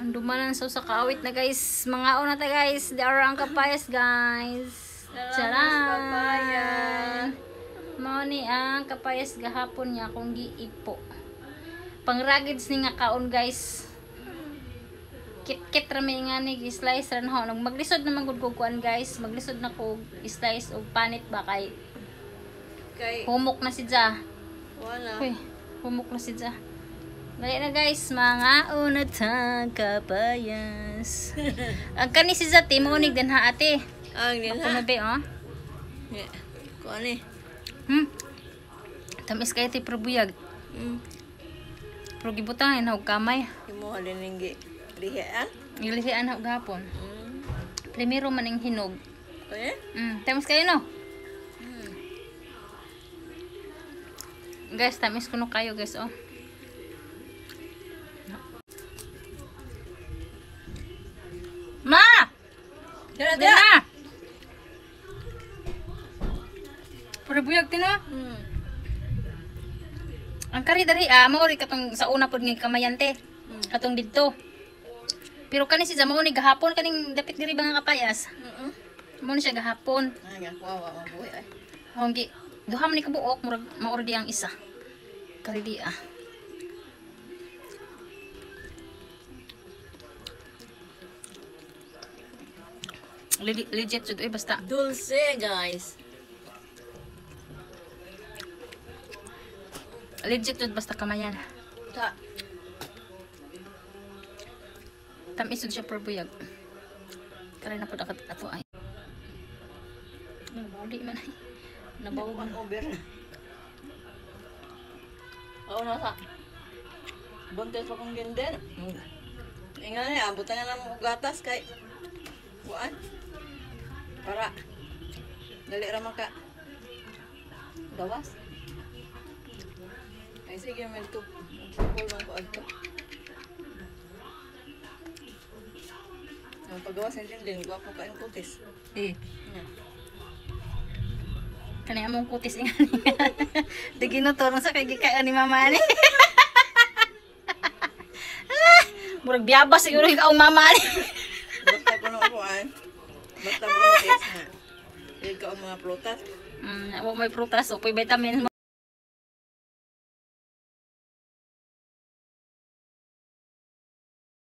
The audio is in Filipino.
Dumanan sa kaawit na guys. Mga una ta guys. Di ara ang kapayas guys. Charan! Mao ni ang kapayas gahapon niya akong giipo. Pangragids ni nga kaon guys. Kit-kit rami nga ni slice ran ho. Maglisod na magud ko kuan guys. Maglisod na ko slice og panit ba kay humok na si Ja. Wala. Uy, humok na si Ja. Dali na guys, mga una tang kapayas. Ang kani si Ja ti mo unig din ha ate. Ang din ha. Be oh. Yeah. Kuan ni. Tamis kay ti probuyag. Pero gibutang na og kamay. Imo halin ning lihian. Ilihian na og gahapon. Primero man ang hinog. Okay? Tamis kayo no? Guys, tamis kuno kayo guys oh. Ma! Dira Dira na! Probuyag ti na. Ang kari dari mao ri katong sa una pod nga kamayante. Katong didto. Pero kani si Jamo ni gahapon kaning dapit diri ba nga kapayas. Mo ni siya gahapon. Ay, kawawa ang buhay ay. Honggi duha man ni kabuok murag maordi ang isa. Kari di Legit jud basta. Dulce, guys. Legit jud basta kamayan. Ta. Tamis jud siya probuyag. Kare na pud ato ay. Di man ay. Nabaw ang over. Oo na sa. Buntes pa kong ginden. Ingat ni abutan na mo gatas kay kuan. Para dali ra maka gawas. Ay sige man to. Pul man ko adto. Ang paggawas ng din gwapo ka ang kutis. Kani among kutis ingani. Di ginuturong sa kay gikaon ni mama ni. Murag biyabas siguro ikaw mama ni. Basta ko no kuan. Basta ko na. Ikaw ang mga prutas. May prutas o may vitamins mo.